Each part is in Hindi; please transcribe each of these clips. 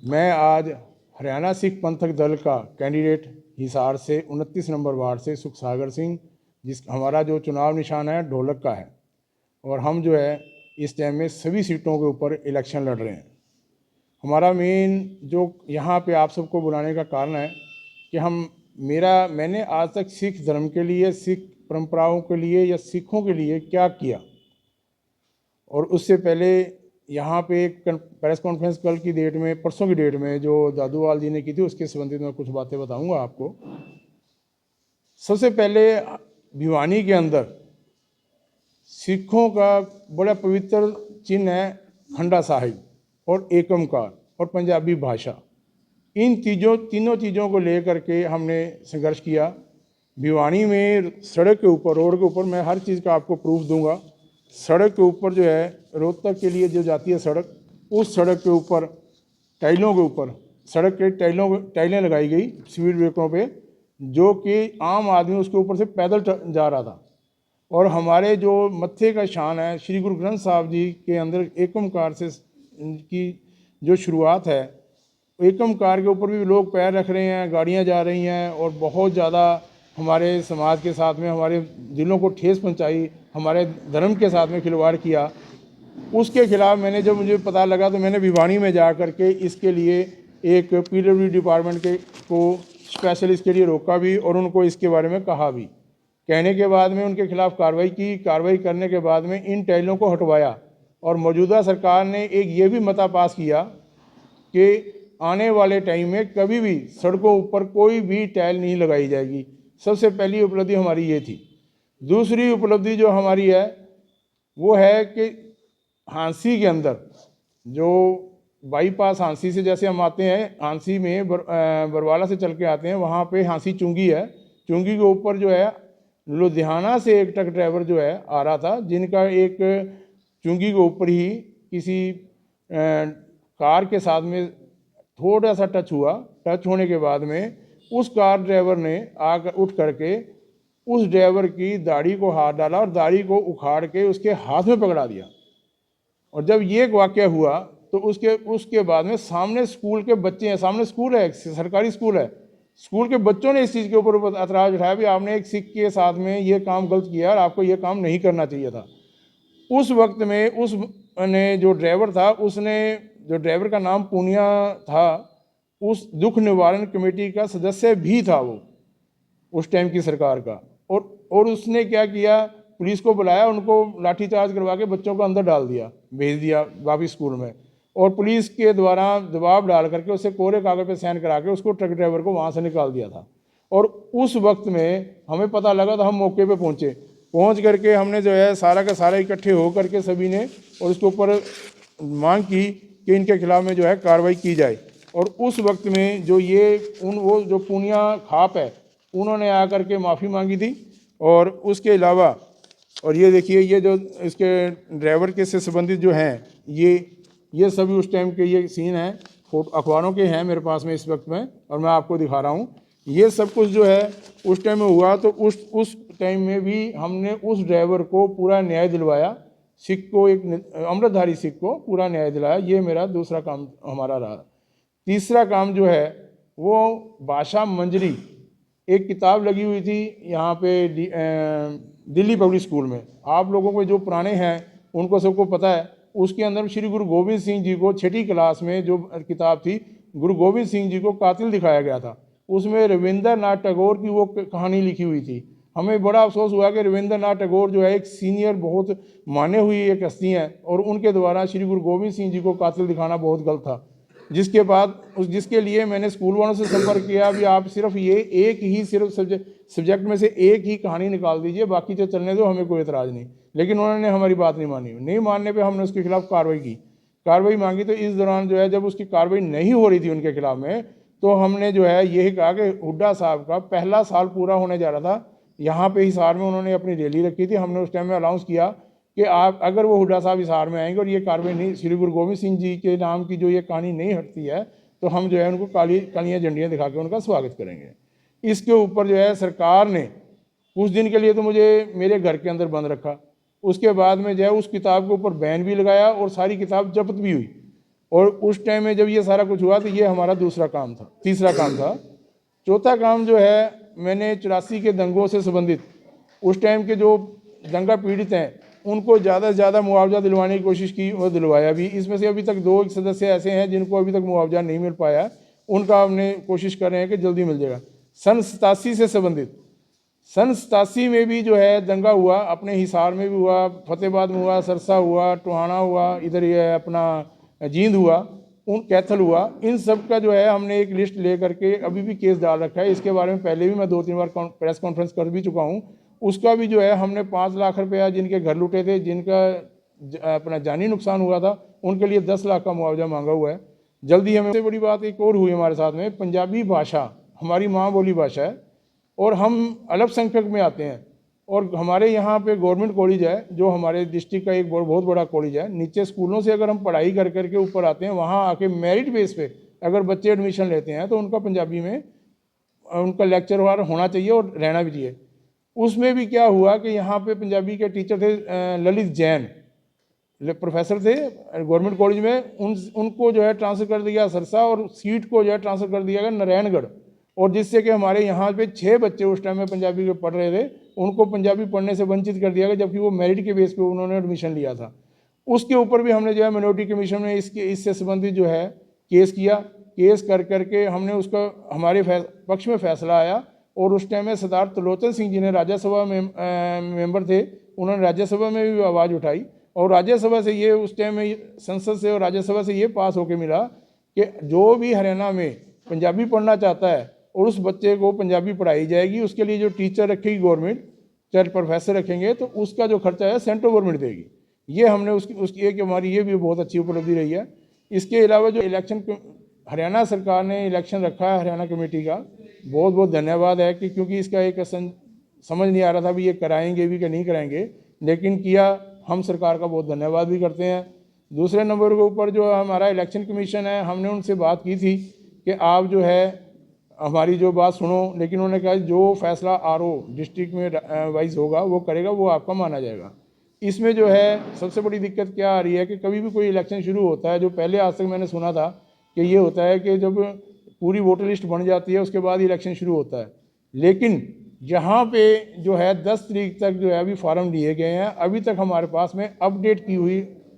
मैं आज हरियाणा सिख पंथक दल का कैंडिडेट हिसार से 29 नंबर वार्ड से सुखसागर सिंह, जिस हमारा जो चुनाव निशान है ढोलक का है, और हम जो है इस टाइम में सभी सीटों के ऊपर इलेक्शन लड़ रहे हैं। हमारा मेन जो यहाँ पे आप सबको बुलाने का कारण है कि मैंने आज तक सिख धर्म के लिए, सिख परंपराओं के लिए या सिखों के लिए क्या किया, और उससे पहले यहाँ पे एक प्रेस कॉन्फ्रेंस कल की डेट में, परसों की डेट में जो दादूवाल जी ने की थी, उसके संबंधित मैं कुछ बातें बताऊंगा आपको। सबसे पहले भिवानी के अंदर सिखों का बड़ा पवित्र चिन्ह है खंडा साहिब और एकमकार और पंजाबी भाषा। इन तीनों चीज़ों को लेकर के हमने संघर्ष किया। भिवानी में सड़क के ऊपर, रोड के ऊपर, मैं हर चीज़ का आपको प्रूफ दूंगा। सड़क के ऊपर जो है रोहतक के लिए जो जाती है सड़क, उस सड़क के ऊपर टाइलों के ऊपर सड़क के टाइलें लगाई गई स्पीड ब्रेकरों पे, जो कि आम आदमी उसके ऊपर से पैदल जा रहा था। और हमारे जो मत्थे का शान है श्री गुरु ग्रंथ साहब जी के अंदर एकमकार से की जो शुरुआत है, एकमकार के ऊपर भी लोग पैर रख रहे हैं, गाड़ियां जा रही हैं, और बहुत ज़्यादा हमारे समाज के साथ में हमारे दिलों को ठेस पहुंचाई, हमारे धर्म के साथ में खिलवाड़ किया। उसके खिलाफ मैंने, जब मुझे पता लगा तो मैंने भिवानी में जा कर के इसके लिए एक PWD डिपार्टमेंट को स्पेशल इसके लिए रोका भी और उनको इसके बारे में कहा भी। कहने के बाद में उनके खिलाफ कार्रवाई की। कार्रवाई करने के बाद में इन टाइलों को हटवाया, और मौजूदा सरकार ने एक ये भी मता पास किया कि आने वाले टाइम में कभी भी सड़कों ऊपर कोई भी टाइल नहीं लगाई जाएगी। सबसे पहली उपलब्धि हमारी ये थी। दूसरी उपलब्धि जो हमारी है वो है कि हांसी के अंदर जो बाईपास, हांसी से जैसे हम आते हैं, हांसी में बरवाला से चल के आते हैं, वहाँ पे हांसी चुंगी है। चुंगी के ऊपर जो है लुधियाना से एक ट्रक ड्राइवर जो है आ रहा था, जिनका एक चुंगी के ऊपर ही किसी कार के साथ में थोड़ा सा टच हुआ। टच होने के बाद में उस कार ड्राइवर ने आकर उठ करके उस ड्राइवर की दाढ़ी को हाथ डाला और दाढ़ी को उखाड़ के उसके हाथ में पकड़ा दिया। और जब ये वाक़या हुआ तो उसके बाद में सामने स्कूल के बच्चे हैं, सामने स्कूल है, सरकारी स्कूल है, स्कूल के बच्चों ने इस चीज़ के ऊपर एतराज़ उठाया भी आपने एक सिख के साथ में ये काम गलत किया और आपको ये काम नहीं करना चाहिए था। उस वक्त में उसने जो ड्राइवर था, उसने, जो ड्राइवर का नाम पूनिया था, उस दुख निवारण कमेटी का सदस्य भी था वो उस टाइम की सरकार का। और उसने क्या किया, पुलिस को बुलाया, उनको लाठीचार्ज करवा के बच्चों को अंदर डाल दिया, भेज दिया वापिस स्कूल में, और पुलिस के द्वारा दबाव डाल करके उससे कोरे कागज पे साइन करा के उसको, ट्रक ड्राइवर को वहाँ से निकाल दिया था। और उस वक्त में हमें पता लगा तो हम मौके पे पहुँच करके हमने जो है सारा का सारा इकट्ठे हो करके सभी ने, और उसके ऊपर मांग की कि इनके खिलाफ में जो है कार्रवाई की जाए। और उस वक्त में जो वो जो पूनिया खाप है, उन्होंने आकर के माफ़ी मांगी थी। और उसके अलावा, और ये देखिए, ये जो इसके ड्राइवर के से संबंधित जो हैं, ये सभी उस टाइम के ये सीन हैं, फोटो अखबारों के हैं मेरे पास में इस वक्त में, और मैं आपको दिखा रहा हूँ। ये सब कुछ जो है उस टाइम में हुआ। तो उस टाइम में भी हमने उस ड्राइवर को पूरा न्याय दिलवाया, सिख को, एक अमृतधारी सिख को पूरा न्याय दिलाया। ये मेरा दूसरा काम हमारा रहा। तीसरा काम जो है वो भाषा मंजरी, एक किताब लगी हुई थी यहाँ पे दिल्ली पब्लिक स्कूल में। आप लोगों को जो पुराने हैं उनको सबको पता है, उसके अंदर श्री गुरु गोविंद सिंह जी को 6ठी क्लास में जो किताब थी, गुरु गोविंद सिंह जी को कातिल दिखाया गया था। उसमें रविंद्रनाथ टैगोर की वो कहानी लिखी हुई थी। हमें बड़ा अफसोस हुआ कि रविंद्रनाथ टैगोर जो है एक सीनियर, बहुत माने हुई एक हस्ती हैं, और उनके द्वारा श्री गुरु गोविंद सिंह जी को कातिल दिखाना बहुत गलत था। जिसके लिए मैंने स्कूल वालों से संपर्क किया भी आप सिर्फ ये एक ही सिर्फ सब्जेक्ट में से एक ही कहानी निकाल दीजिए, बाकी तो चलने दो, हमें कोई एतराज़ नहीं। लेकिन उन्होंने हमारी बात नहीं मानने पे हमने उसके खिलाफ कार्रवाई मांगी। तो इस दौरान जो है, जब उसकी कार्रवाई नहीं हो रही थी उनके खिलाफ में, तो हमने जो है यही कहा कि हुड्डा साहब का पहला साल पूरा होने जा रहा था, यहाँ पे हिसार में उन्होंने अपनी रैली रखी थी। हमने उस टाइम में अनाउंस किया कि आप, अगर वो हुड्डा साहब हिसार में आएंगे और ये कार्रवाई नहीं, श्री गुरु गोविंद सिंह जी के नाम की जो ये कहानी नहीं हटती है, तो हम जो है उनको कालियाँ झंडियाँ दिखा के उनका स्वागत करेंगे। इसके ऊपर जो है सरकार ने कुछ दिन के लिए तो मुझे मेरे घर के अंदर बंद रखा। उसके बाद में जो है उस किताब के ऊपर बैन भी लगाया और सारी किताब जब्त भी हुई। और उस टाइम में जब ये सारा कुछ हुआ तो ये हमारा तीसरा काम था। चौथा काम जो है, मैंने 84 के दंगों से संबंधित उस टाइम के जो दंगा पीड़ित हैं उनको ज़्यादा से ज़्यादा मुआवजा दिलवाने की कोशिश की और दिलवाया भी। इसमें से अभी तक 2 सदस्य ऐसे हैं जिनको अभी तक मुआवजा नहीं मिल पाया, उनका हमने कोशिश कर रहे हैं कि जल्दी मिल जाएगा। सन 87 से संबंधित, सन 87 में भी जो है दंगा हुआ, अपने हिसार में भी हुआ, फतेहाबाद में हुआ, सरसा हुआ, टोहाना हुआ, इधर ये अपना जींद हुआ, कैथल हुआ। इन सब का जो है हमने एक लिस्ट ले करके अभी भी केस डाल रखा है। इसके बारे में पहले भी मैं 2-3 बार प्रेस कॉन्फ्रेंस कर भी चुका हूँ। उसका भी जो है हमने 5 लाख रुपया जिनके घर लुटे थे, जिनका अपना जानी नुकसान हुआ था, उनके लिए 10 लाख का मुआवजा मांगा हुआ है। जल्दी हमें। सबसे बड़ी बात एक और हुई हमारे साथ में, पंजाबी भाषा हमारी माँ बोली भाषा है और हम अल्पसंख्यक में आते हैं। और हमारे यहाँ पे गवर्नमेंट कॉलेज है जो हमारे डिस्ट्रिक्ट का एक बहुत बड़ा कॉलेज है। नीचे स्कूलों से अगर हम पढ़ाई कर करके ऊपर आते हैं, वहाँ आके मेरिट बेस पे अगर बच्चे एडमिशन लेते हैं तो उनका पंजाबी में उनका लेक्चर होना चाहिए और रहना भी चाहिए। उसमें भी क्या हुआ कि यहाँ पे पंजाबी के टीचर थे ललित जैन, प्रोफेसर थे गवर्नमेंट कॉलेज में, उनको जो है ट्रांसफ़र कर दिया सरसा और सीट को जो है ट्रांसफ़र कर दिया गया नारायणगढ़। और जिससे कि हमारे यहाँ पे 6 बच्चे उस टाइम में पंजाबी के पढ़ रहे थे, उनको पंजाबी पढ़ने से वंचित कर दिया गया, जबकि वो मेरिट के बेस पे उन्होंने एडमिशन लिया था। उसके ऊपर भी हमने जो है मिनोरिटी कमीशन में इससे संबंधित जो है केस किया। केस कर करके हमने उसका हमारे पक्ष में फैसला आया। और उस टाइम में सरदार त्रिलोचन सिंह जी ने राज्यसभा में मेंबर थे, उन्होंने राज्यसभा में भी आवाज़ उठाई और राज्यसभा से ये उस टाइम में संसद से और राज्यसभा से ये पास होके मिला कि जो भी हरियाणा में पंजाबी पढ़ना चाहता है और उस बच्चे को पंजाबी पढ़ाई जाएगी, उसके लिए जो टीचर रखेगी गवर्नमेंट, चाहे प्रोफेसर रखेंगे, तो उसका जो खर्चा है सेंट्रल गवर्नमेंट देगी। ये हमने उसकी एक हमारी ये भी बहुत अच्छी उपलब्धि रही है। इसके अलावा जो इलेक्शन हरियाणा सरकार ने इलेक्शन रखा है हरियाणा कमेटी का, बहुत बहुत धन्यवाद है कि क्योंकि इसका एक समझ नहीं आ रहा था भी ये कराएंगे भी कि नहीं कराएंगे, लेकिन किया। हम सरकार का बहुत धन्यवाद भी करते हैं। दूसरे नंबर के ऊपर जो हमारा इलेक्शन कमीशन है, हमने उनसे बात की थी कि आप जो है हमारी जो बात सुनो, लेकिन उन्होंने कहा जो फैसला आरओ डिस्ट्रिक्ट में वाइज होगा वो करेगा, वो आपका माना जाएगा। इसमें जो है सबसे बड़ी दिक्कत क्या आ रही है कि कभी भी कोई इलेक्शन शुरू होता है, जो पहले आज तक मैंने सुना था कि ये होता है कि जब पूरी वोटर लिस्ट बन जाती है उसके बाद इलेक्शन शुरू होता है, लेकिन यहाँ पे जो है 10 तारीख तक जो है अभी फॉर्म लिए गए हैं, अभी तक हमारे पास में अपडेट की हुई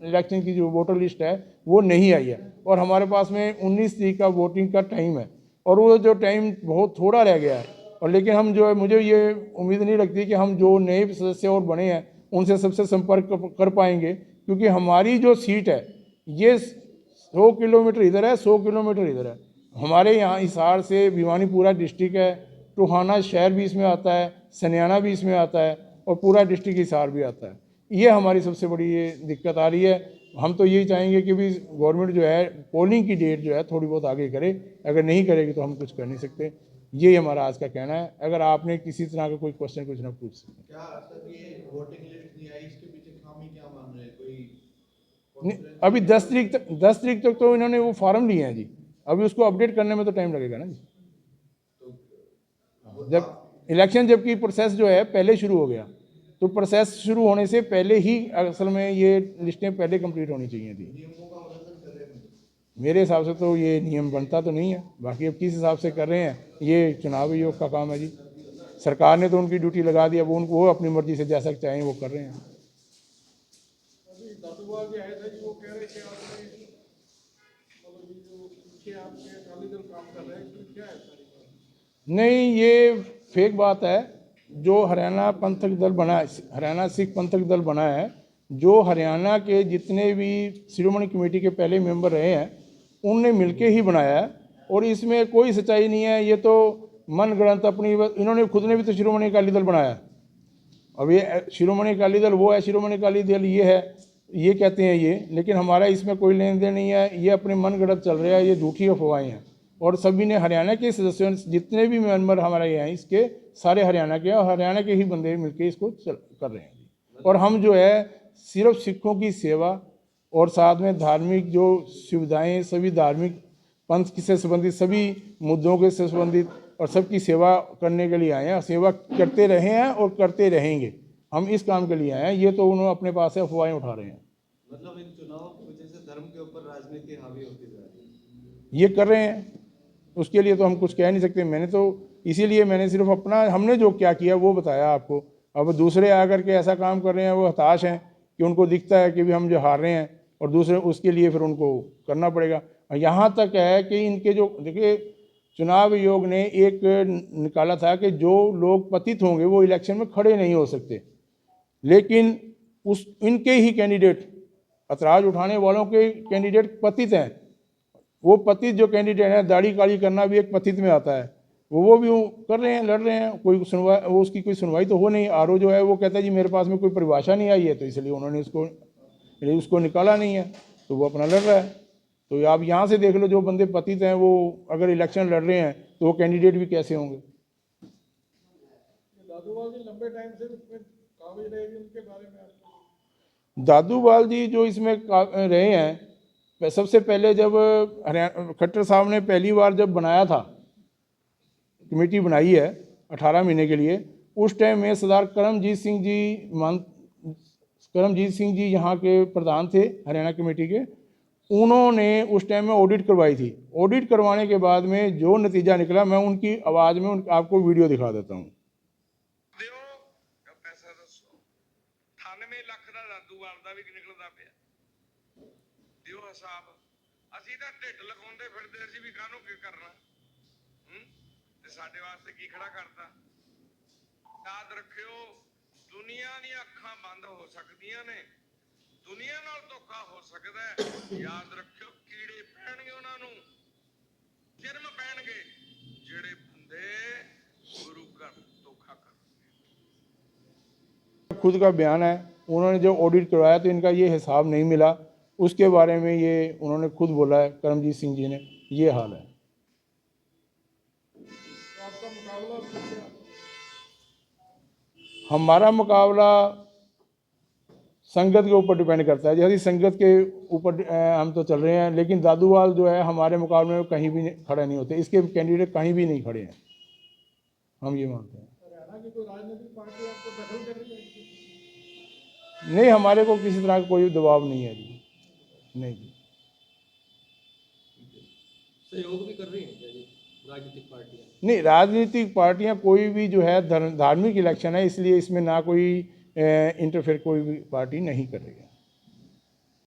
इलेक्शन की जो वोटर लिस्ट है वो नहीं आई है। और हमारे पास में 19 तारीख का वोटिंग का टाइम है और वो जो टाइम बहुत थोड़ा रह गया है। और लेकिन हम जो है, मुझे ये उम्मीद नहीं लगती कि हम जो नए सदस्य और बने हैं उनसे सबसे संपर्क कर पाएंगे, क्योंकि हमारी जो सीट है ये 100 किलोमीटर इधर है, 100 किलोमीटर इधर है। हमारे यहाँ हिसार से भिवानीपुरा डिस्ट्रिक्ट है, टोहाना शहर भी इसमें आता है, सनियाना भी इसमें आता है और पूरा डिस्ट्रिक्ट हिसार भी आता है। ये हमारी सबसे बड़ी ये दिक्कत आ रही है। हम तो यही चाहेंगे कि भी गवर्नमेंट जो है पोलिंग की डेट जो है थोड़ी बहुत आगे करे, अगर नहीं करेगी तो हम कुछ कर नहीं सकते। यही हमारा आज का कहना है। अगर आपने किसी तरह का कोई क्वेश्चन कुछ ना पूछ सकते। क्या आज तक ये वोटिंग लिस्ट नहीं आई, इसके पीछे खामी क्या मान रहे हैं? नहीं, अभी 10 तारीख तक तो इन्होंने वो फॉर्म लिए हैं जी, अभी उसको अपडेट करने में तो टाइम लगेगा ना जी। जब इलेक्शन जबकि प्रोसेस जो है पहले शुरू हो गया, तो प्रोसेस शुरू होने से पहले ही असल में ये लिस्टें पहले कंप्लीट होनी चाहिए थी। नियमों का उल्लंघन कर रहे हैं? मेरे हिसाब से तो ये नियम बनता तो नहीं है, बाकी अब किस हिसाब से कर रहे हैं, ये चुनाव आयोग का काम है जी। सरकार ने तो उनकी ड्यूटी लगा दी, अब वो अपनी मर्जी से जैसा चाहें वो कर रहे हैं। नहीं, ये फेक बात है। जो हरियाणा पंथक दल बना है, हरियाणा सिख पंथक दल बना है, जो हरियाणा के जितने भी शिरोमणि कमेटी के पहले मेंबर रहे हैं उनने मिलके ही बनाया है और इसमें कोई सच्चाई नहीं है। ये तो मन गढ़ंत अपनी, इन्होंने खुद ने भी तो शिरोमणि अकाली दल बनाया। अब ये शिरोमणि अकाली दल वो है, शिरोमणि अकाली दल ये है, ये कहते हैं ये, लेकिन हमारा इसमें कोई लेन देन नहीं है। ये अपने मन गढ़ंत चल रहा है, ये झूठी अफवाहें हैं। और सभी ने हरियाणा के सदस्यों जितने भी मेंबर हमारे यहाँ इसके सारे हरियाणा के, और हरियाणा के ही बंदे मिलकर इसको कर रहे हैं। और हम जो है सिर्फ सिखों की सेवा और साथ में धार्मिक जो सुविधाएं, सभी धार्मिक पंथ से संबंधित सभी मुद्दों के से संबंधित और सबकी सेवा करने के लिए आए हैं। सेवा करते रहे हैं और करते रहेंगे। हम इस काम के लिए आए हैं। ये तो उन्होंने अपने पास से अफवाहें उठा रहे हैं। मतलब इन चुनावों की वजह से धर्म के ऊपर राजनीति हावी होती जा रही है। ये कर रहे हैं, उसके लिए तो हम कुछ कह नहीं सकते। मैंने तो इसीलिए मैंने सिर्फ अपना, हमने जो क्या किया वो बताया आपको। अब दूसरे आकर के ऐसा काम कर रहे हैं, वो हताश हैं कि उनको दिखता है कि भी हम जो हार रहे हैं, और दूसरे उसके लिए फिर उनको करना पड़ेगा। और यहाँ तक है कि इनके जो, देखिए, चुनाव आयोग ने एक निकाला था कि जो लोग पतित होंगे वो इलेक्शन में खड़े नहीं हो सकते, लेकिन उस इनके ही कैंडिडेट, ऐतराज उठाने वालों के कैंडिडेट पतित हैं। वो पतित जो कैंडिडेट है, दाढ़ी काली करना भी एक पतित में आता है, वो भी कर रहे हैं, लड़ रहे हैं। कोई सुनवाई, वो उसकी कोई सुनवाई तो हो नहीं। आरओ जो है वो कहता है जी मेरे पास में कोई परिभाषा नहीं आई है, तो इसलिए उन्होंने उसको निकाला नहीं है, तो वो अपना लड़ रहा है। तो आप यहाँ से देख लो, जो बंदे पतित हैं वो अगर इलेक्शन लड़ रहे हैं तो वो कैंडिडेट भी कैसे होंगे। दादूवाल जी लंबे टाइम से इसमें काबिज रहेगी, उनके बारे में आपको? दादूवाल जी जो इसमें रहे हैं, सबसे पहले जब हरियाणा खट्टर साहब ने पहली बार जब बनाया था, कमेटी बनाई है 18 महीने के लिए, उस टाइम में सरदार करमजीत सिंह जी यहाँ के प्रधान थे हरियाणा कमेटी के। उन्होंने उस टाइम में ऑडिट करवाई थी। ऑडिट करवाने के बाद में जो नतीजा निकला, मैं उनकी आवाज़ में आपको वीडियो दिखा देता हूँ। पैसा दसो 98 ਲੱਖ ਦਾ ਦਾਦੂਵਾਲ ਦਾ ਵੀ ਨਿਕਲਦਾ ਪਿਆ, ਦਿਓ ਹਿਸਾਬ। ਅਸੀਂ ਤਾਂ ਢਿੱਡ ਲਗਾਉਂਦੇ ਫਿਰਦੇ, ਅਸੀਂ ਵੀ ਕਾਹਨੂੰ ਕੀ ਕਰਨਾ, ਤੇ ਸਾਡੇ ਵਾਸਤੇ ਕੀ ਖੜਾ ਕਰਤਾ। ਯਾਦ ਰੱਖਿਓ, ਦੁਨੀਆ ਦੀਆਂ ਅੱਖਾਂ ਬੰਦ ਹੋ ਸਕਦੀਆਂ ਨੇ, ਦੁਨੀਆ ਨਾਲ ਧੋਖਾ ਹੋ ਸਕਦਾ ਹੈ। ਯਾਦ ਰੱਖਿਓ, ਕੀੜੇ ਪੈਣਗੇ ਉਹਨਾਂ ਨੂੰ, ਜਰਮ ਪੈਣਗੇ ਜਿਹੜੇ ਬੰਦੇ ਗੁਰੂ ਘਰ ਧੋਖਾ ਕਰ। खुद का बयान है, उन्होंने जो ऑडिट करवाया तो इनका ये हिसाब नहीं मिला, उसके बारे में ये उन्होंने खुद बोला है, करमजीत सिंह जी ने। ये हाल है। तो आपका मुकाबला किससे? हमारा मुकाबला संगत के ऊपर डिपेंड करता है। जैसे संगत के ऊपर हम तो चल रहे हैं, लेकिन दादूवाल जो है हमारे मुकाबले में कहीं भी खड़े नहीं होते। इसके कैंडिडेट कहीं भी नहीं खड़े हैं, हम ये मानते हैं। हरियाणा की कोई राजनीतिक पार्टी आपको दखल कर रही है? नहीं, हमारे को किसी तरह का कोई दबाव नहीं है जी, नहीं जी। सहयोग भी कर रही हैं क्या जी राजनीतिक पार्टियां? नहीं, राजनीतिक पार्टियां कोई भी जो है धार्मिक इलेक्शन है, इसलिए इसमें ना कोई इंटरफेयर कोई भी पार्टी नहीं कर रही है।